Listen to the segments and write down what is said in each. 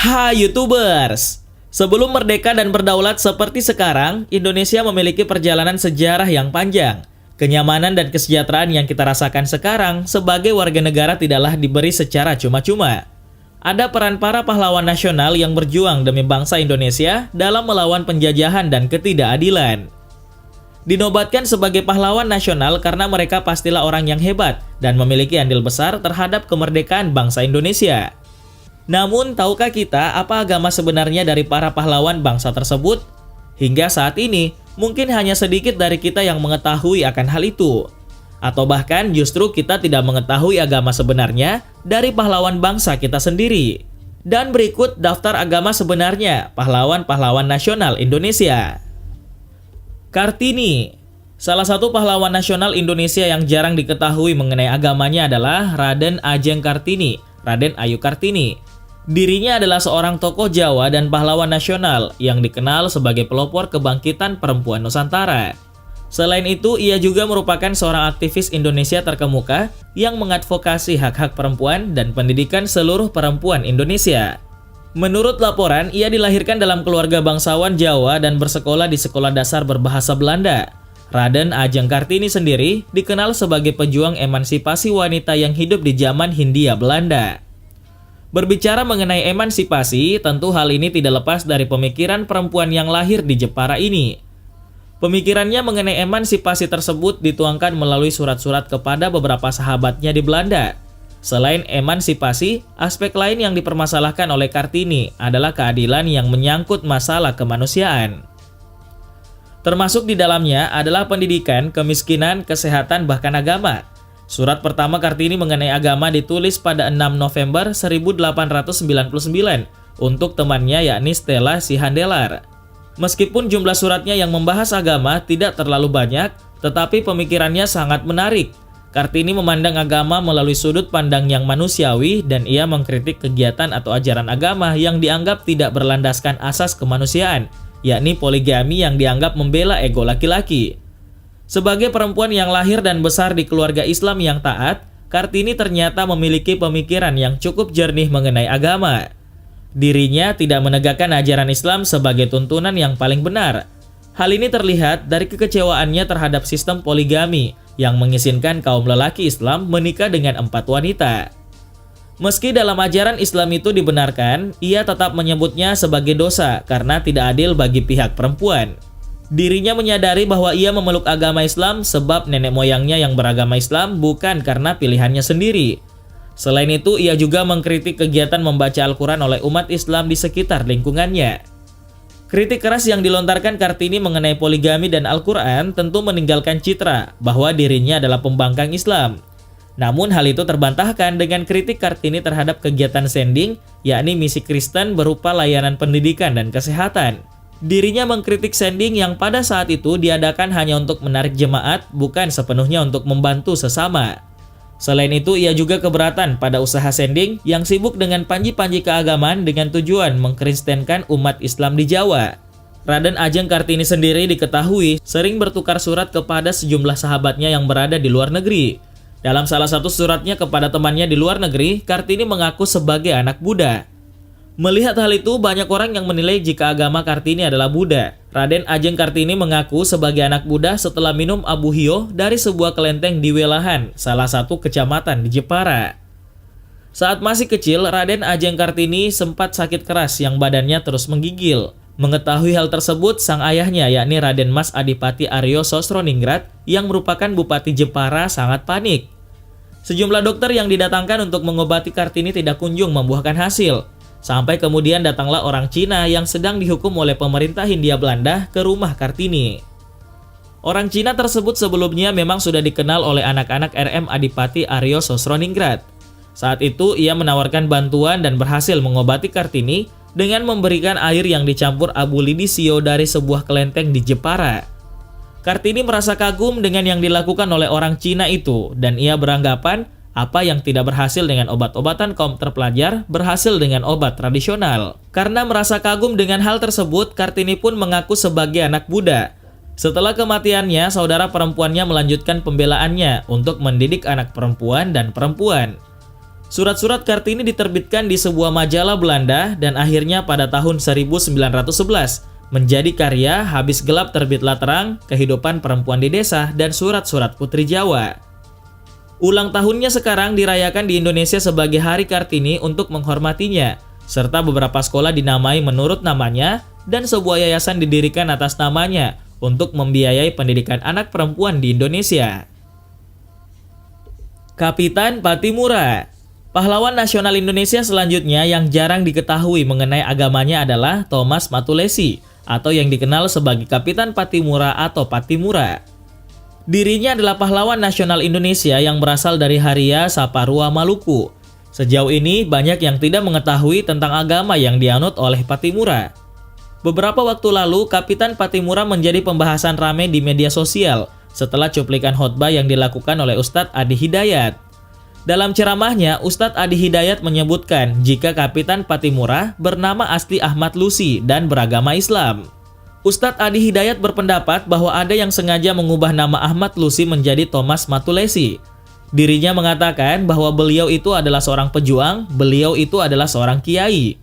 Hai YouTubers! Sebelum merdeka dan berdaulat seperti sekarang, Indonesia memiliki perjalanan sejarah yang panjang. Kenyamanan dan kesejahteraan yang kita rasakan sekarang sebagai warga negara tidaklah diberi secara cuma-cuma. Ada peran para pahlawan nasional yang berjuang demi bangsa Indonesia dalam melawan penjajahan dan ketidakadilan. Dinobatkan sebagai pahlawan nasional karena mereka pastilah orang yang hebat dan memiliki andil besar terhadap kemerdekaan bangsa Indonesia. Namun, tahukah kita apa agama sebenarnya dari para pahlawan bangsa tersebut? Hingga saat ini, mungkin hanya sedikit dari kita yang mengetahui akan hal itu. Atau bahkan justru kita tidak mengetahui agama sebenarnya dari pahlawan bangsa kita sendiri. Dan berikut daftar agama sebenarnya pahlawan-pahlawan nasional Indonesia. Kartini. Salah satu pahlawan nasional Indonesia yang jarang diketahui mengenai agamanya adalah Raden Ajeng Kartini, Raden Ayu Kartini. Dirinya adalah seorang tokoh Jawa dan pahlawan nasional yang dikenal sebagai pelopor kebangkitan perempuan Nusantara. Selain itu, ia juga merupakan seorang aktivis Indonesia terkemuka yang mengadvokasi hak-hak perempuan dan pendidikan seluruh perempuan Indonesia. Menurut laporan, ia dilahirkan dalam keluarga bangsawan Jawa dan bersekolah di sekolah dasar berbahasa Belanda. Raden Ajeng Kartini sendiri dikenal sebagai pejuang emansipasi wanita yang hidup di zaman Hindia Belanda. Berbicara mengenai emansipasi, tentu hal ini tidak lepas dari pemikiran perempuan yang lahir di Jepara ini. Pemikirannya mengenai emansipasi tersebut dituangkan melalui surat-surat kepada beberapa sahabatnya di Belanda. Selain emansipasi, aspek lain yang dipermasalahkan oleh Kartini adalah keadilan yang menyangkut masalah kemanusiaan. Termasuk di dalamnya adalah pendidikan, kemiskinan, kesehatan, bahkan agama. Surat pertama Kartini mengenai agama ditulis pada 6 November 1899 untuk temannya yakni Stella Sihandelar. Meskipun jumlah suratnya yang membahas agama tidak terlalu banyak, tetapi pemikirannya sangat menarik. Kartini memandang agama melalui sudut pandang yang manusiawi dan ia mengkritik kegiatan atau ajaran agama yang dianggap tidak berlandaskan asas kemanusiaan, yakni poligami yang dianggap membela ego laki-laki. Sebagai perempuan yang lahir dan besar di keluarga Islam yang taat, Kartini ternyata memiliki pemikiran yang cukup jernih mengenai agama. Dirinya tidak menegakkan ajaran Islam sebagai tuntunan yang paling benar. Hal ini terlihat dari kekecewaannya terhadap sistem poligami yang mengizinkan kaum lelaki Islam menikah dengan 4 wanita. Meski dalam ajaran Islam itu dibenarkan, ia tetap menyebutnya sebagai dosa karena tidak adil bagi pihak perempuan. Dirinya menyadari bahwa ia memeluk agama Islam sebab nenek moyangnya yang beragama Islam bukan karena pilihannya sendiri. Selain itu, ia juga mengkritik kegiatan membaca Al-Quran oleh umat Islam di sekitar lingkungannya. Kritik keras yang dilontarkan Kartini mengenai poligami dan Al-Quran tentu meninggalkan citra bahwa dirinya adalah pembangkang Islam. Namun hal itu terbantahkan dengan kritik Kartini terhadap kegiatan sending, yakni misi Kristen berupa layanan pendidikan dan kesehatan. Dirinya mengkritik sending yang pada saat itu diadakan hanya untuk menarik jemaat, bukan sepenuhnya untuk membantu sesama. Selain itu, ia juga keberatan pada usaha sending yang sibuk dengan panji-panji keagamaan dengan tujuan mengkristenkan umat Islam di Jawa. Raden Ajeng Kartini sendiri diketahui sering bertukar surat kepada sejumlah sahabatnya yang berada di luar negeri. Dalam salah satu suratnya kepada temannya di luar negeri, Kartini mengaku sebagai anak Buddha. Melihat hal itu, banyak orang yang menilai jika agama Kartini adalah Buddha. Raden Ajeng Kartini mengaku sebagai anak Buddha setelah minum abu hio dari sebuah kelenteng di Welahan, salah satu kecamatan di Jepara. Saat masih kecil, Raden Ajeng Kartini sempat sakit keras yang badannya terus menggigil. Mengetahui hal tersebut, sang ayahnya yakni Raden Mas Adipati Aryo Sosroningrat yang merupakan Bupati Jepara sangat panik. Sejumlah dokter yang didatangkan untuk mengobati Kartini tidak kunjung membuahkan hasil. Sampai kemudian datanglah orang Cina yang sedang dihukum oleh pemerintah Hindia Belanda ke rumah Kartini. Orang Cina tersebut sebelumnya memang sudah dikenal oleh anak-anak RM Adipati Aryo Sosroningrat. Saat itu ia menawarkan bantuan dan berhasil mengobati Kartini dengan memberikan air yang dicampur abu lidisio dari sebuah kelenteng di Jepara. Kartini merasa kagum dengan yang dilakukan oleh orang Cina itu dan ia beranggapan apa yang tidak berhasil dengan obat-obatan kaum terpelajar berhasil dengan obat tradisional. Karena merasa kagum dengan hal tersebut, Kartini pun mengaku sebagai anak Buddha. Setelah kematiannya, saudara perempuannya melanjutkan pembelaannya untuk mendidik anak perempuan dan perempuan. Surat-surat Kartini diterbitkan di sebuah majalah Belanda dan akhirnya pada tahun 1911 menjadi karya Habis Gelap Terbitlah Terang, Kehidupan Perempuan di Desa, dan Surat-surat Putri Jawa. Ulang tahunnya sekarang dirayakan di Indonesia sebagai Hari Kartini untuk menghormatinya, serta beberapa sekolah dinamai menurut namanya dan sebuah yayasan didirikan atas namanya untuk membiayai pendidikan anak perempuan di Indonesia. Kapitan Patimura. Pahlawan nasional Indonesia selanjutnya yang jarang diketahui mengenai agamanya adalah Thomas Matulesi, atau yang dikenal sebagai Kapitan Patimura atau Patimura. Dirinya adalah pahlawan nasional Indonesia yang berasal dari Haria Saparua, Maluku. Sejauh ini banyak yang tidak mengetahui tentang agama yang dianut oleh Patimura. Beberapa waktu lalu, Kapitan Patimura menjadi pembahasan ramai di media sosial setelah cuplikan khotbah yang dilakukan oleh Ustadz Adi Hidayat. Dalam ceramahnya, Ustadz Adi Hidayat menyebutkan jika Kapitan Patimura bernama asli Ahmad Lusi dan beragama Islam. Ustadz Adi Hidayat berpendapat bahwa ada yang sengaja mengubah nama Ahmad Lusi menjadi Thomas Matulesi. Dirinya mengatakan bahwa beliau itu adalah seorang pejuang, beliau itu adalah seorang kiai.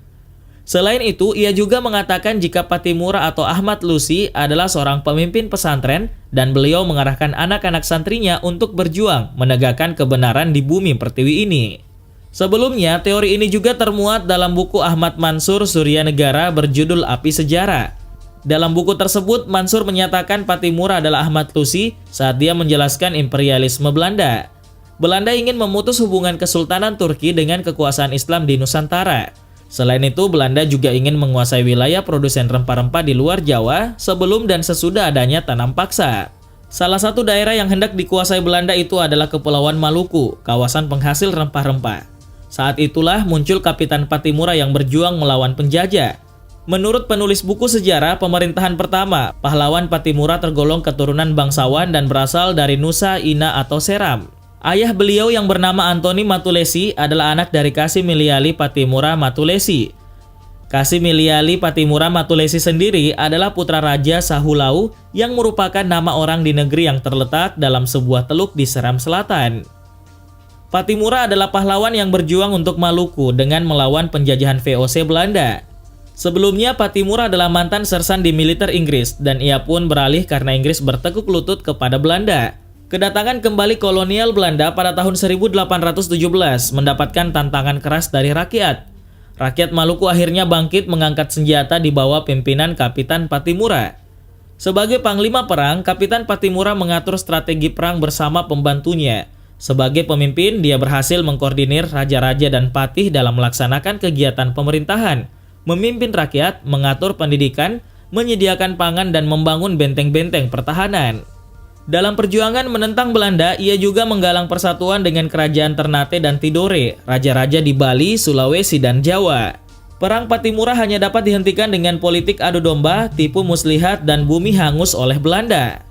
Selain itu, ia juga mengatakan jika Patimura atau Ahmad Lusi adalah seorang pemimpin pesantren dan beliau mengarahkan anak-anak santrinya untuk berjuang menegakkan kebenaran di bumi pertiwi ini. Sebelumnya, teori ini juga termuat dalam buku Ahmad Mansur Suryanegara berjudul Api Sejarah. Dalam buku tersebut, Mansur menyatakan Patimura adalah Ahmad Lusi saat dia menjelaskan imperialisme Belanda. Belanda ingin memutus hubungan Kesultanan Turki dengan kekuasaan Islam di Nusantara. Selain itu, Belanda juga ingin menguasai wilayah produsen rempah-rempah di luar Jawa sebelum dan sesudah adanya tanam paksa. Salah satu daerah yang hendak dikuasai Belanda itu adalah Kepulauan Maluku, kawasan penghasil rempah-rempah. Saat itulah muncul Kapitan Patimura yang berjuang melawan penjajah. Menurut penulis buku sejarah pemerintahan pertama, pahlawan Patimura tergolong keturunan bangsawan dan berasal dari Nusa Ina atau Seram. Ayah beliau yang bernama Antoni Matulesi adalah anak dari Kasimiliali Patimura Matulesi. Kasimiliali Patimura Matulesi sendiri adalah putra Raja Sahulau yang merupakan nama orang di negeri yang terletak dalam sebuah teluk di Seram Selatan. Patimura adalah pahlawan yang berjuang untuk Maluku dengan melawan penjajahan VOC Belanda. Sebelumnya, Patimura adalah mantan sersan di militer Inggris dan ia pun beralih karena Inggris bertekuk lutut kepada Belanda. Kedatangan kembali kolonial Belanda pada tahun 1817 mendapatkan tantangan keras dari rakyat. Rakyat Maluku akhirnya bangkit mengangkat senjata di bawah pimpinan Kapitan Patimura. Sebagai panglima perang, Kapitan Patimura mengatur strategi perang bersama pembantunya. Sebagai pemimpin, dia berhasil mengkoordinir raja-raja dan patih dalam melaksanakan kegiatan pemerintahan, memimpin rakyat, mengatur pendidikan, menyediakan pangan dan membangun benteng-benteng pertahanan. Dalam perjuangan menentang Belanda, ia juga menggalang persatuan dengan kerajaan Ternate dan Tidore, raja-raja di Bali, Sulawesi, dan Jawa. Perang Patimura hanya dapat dihentikan dengan politik adu domba, tipu muslihat, dan bumi hangus oleh Belanda.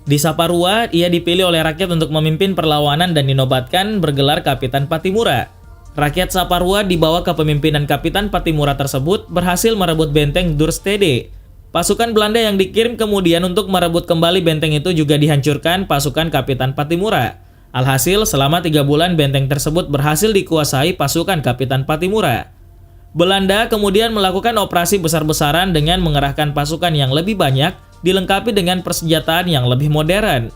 Di Saparua, ia dipilih oleh rakyat untuk memimpin perlawanan dan dinobatkan bergelar Kapitan Patimura. Rakyat Saparua di bawah kepemimpinan Kapitan Patimura tersebut berhasil merebut benteng Durstede. Pasukan Belanda yang dikirim kemudian untuk merebut kembali benteng itu juga dihancurkan pasukan Kapitan Patimura. Alhasil, selama 3 bulan benteng tersebut berhasil dikuasai pasukan Kapitan Patimura. Belanda kemudian melakukan operasi besar-besaran dengan mengerahkan pasukan yang lebih banyak, dilengkapi dengan persenjataan yang lebih modern.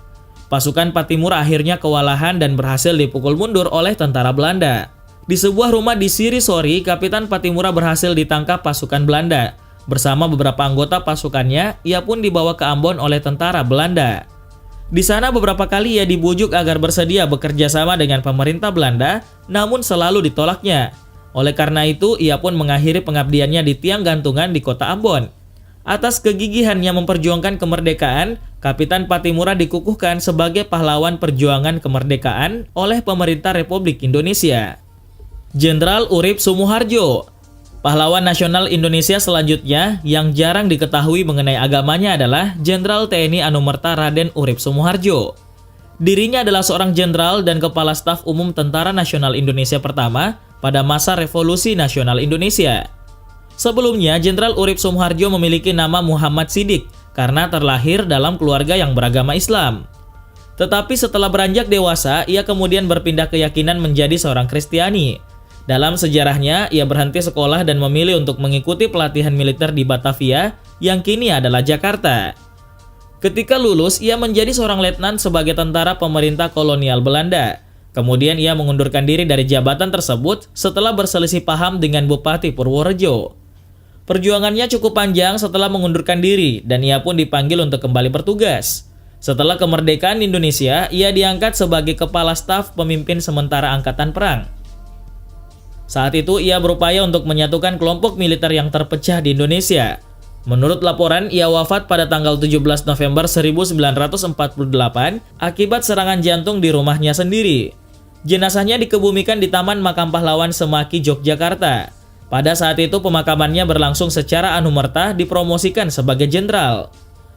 Pasukan Patimura akhirnya kewalahan dan berhasil dipukul mundur oleh tentara Belanda. Di sebuah rumah di Sirisori, Kapitan Patimura berhasil ditangkap pasukan Belanda. Bersama beberapa anggota pasukannya, ia pun dibawa ke Ambon oleh tentara Belanda. Di sana beberapa kali ia dibujuk agar bersedia bekerja sama dengan pemerintah Belanda, namun selalu ditolaknya. Oleh karena itu, ia pun mengakhiri pengabdiannya di tiang gantungan di kota Ambon. Atas kegigihannya memperjuangkan kemerdekaan, Kapitan Patimura dikukuhkan sebagai pahlawan perjuangan kemerdekaan oleh pemerintah Republik Indonesia. Jenderal Urip Sumuharjo. Pahlawan nasional Indonesia selanjutnya yang jarang diketahui mengenai agamanya adalah Jenderal TNI Anumerta Raden Urip Sumuharjo. Dirinya adalah seorang jenderal dan kepala staf umum Tentara Nasional Indonesia pertama pada masa Revolusi Nasional Indonesia. Sebelumnya, Jenderal Urip Sumuharjo memiliki nama Muhammad Siddiq karena terlahir dalam keluarga yang beragama Islam. Tetapi setelah beranjak dewasa, ia kemudian berpindah keyakinan menjadi seorang Kristiani. Dalam sejarahnya, ia berhenti sekolah dan memilih untuk mengikuti pelatihan militer di Batavia, yang kini adalah Jakarta. Ketika lulus, ia menjadi seorang letnan sebagai tentara pemerintah kolonial Belanda. Kemudian ia mengundurkan diri dari jabatan tersebut setelah berselisih paham dengan Bupati Purworejo. Perjuangannya cukup panjang setelah mengundurkan diri, dan ia pun dipanggil untuk kembali bertugas. Setelah kemerdekaan Indonesia, ia diangkat sebagai Kepala Staf Pemimpin Sementara Angkatan Perang. Saat itu, ia berupaya untuk menyatukan kelompok militer yang terpecah di Indonesia. Menurut laporan, ia wafat pada tanggal 17 November 1948 akibat serangan jantung di rumahnya sendiri. Jenazahnya dikebumikan di Taman Makam Pahlawan Semaki, Yogyakarta. Pada saat itu, pemakamannya berlangsung secara anumerta dipromosikan sebagai jenderal.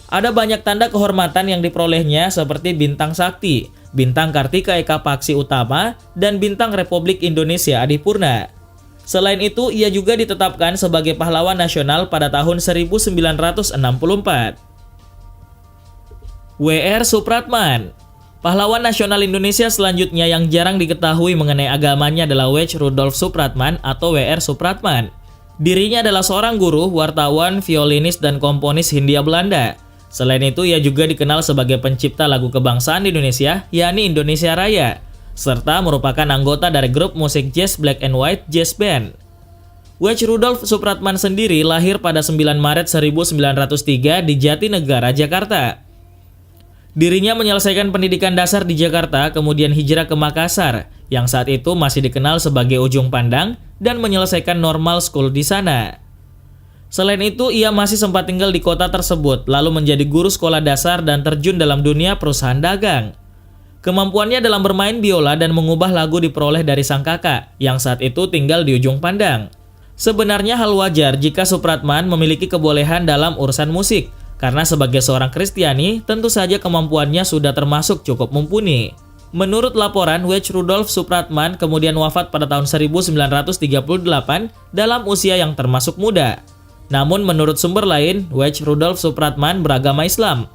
Ada banyak tanda kehormatan yang diperolehnya seperti Bintang Sakti, Bintang Kartika Eka Paksi Utama, dan Bintang Republik Indonesia Adipurna. Selain itu, ia juga ditetapkan sebagai pahlawan nasional pada tahun 1964. W.R. Supratman. Pahlawan nasional Indonesia selanjutnya yang jarang diketahui mengenai agamanya adalah W. Rudolf Supratman atau W.R. Supratman. Dirinya adalah seorang guru, wartawan, violinis, dan komponis Hindia Belanda. Selain itu, ia juga dikenal sebagai pencipta lagu kebangsaan Indonesia, yakni Indonesia Raya, serta merupakan anggota dari grup musik jazz Black and White Jazz Band. W. Rudolf Supratman sendiri lahir pada 9 Maret 1903 di Jatinegara, Jakarta. Dirinya menyelesaikan pendidikan dasar di Jakarta, kemudian hijrah ke Makassar, yang saat itu masih dikenal sebagai Ujung Pandang, dan menyelesaikan normal school di sana. Selain itu, ia masih sempat tinggal di kota tersebut, lalu menjadi guru sekolah dasar dan terjun dalam dunia perusahaan dagang. Kemampuannya dalam bermain biola dan mengubah lagu diperoleh dari sang kakak, yang saat itu tinggal di Ujung Pandang. Sebenarnya hal wajar jika Supratman memiliki kebolehan dalam urusan musik, karena sebagai seorang Kristiani, tentu saja kemampuannya sudah termasuk cukup mumpuni. Menurut laporan, W. Rudolf Supratman kemudian wafat pada tahun 1938 dalam usia yang termasuk muda. Namun menurut sumber lain, W. Rudolf Supratman beragama Islam.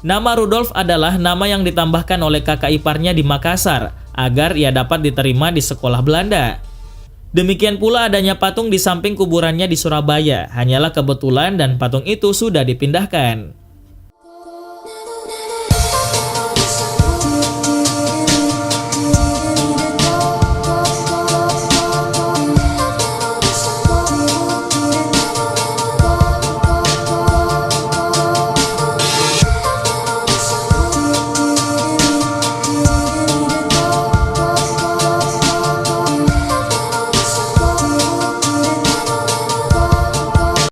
Nama Rudolf adalah nama yang ditambahkan oleh kakak iparnya di Makassar agar ia dapat diterima di sekolah Belanda. Demikian pula adanya patung di samping kuburannya di Surabaya, hanyalah kebetulan dan patung itu sudah dipindahkan.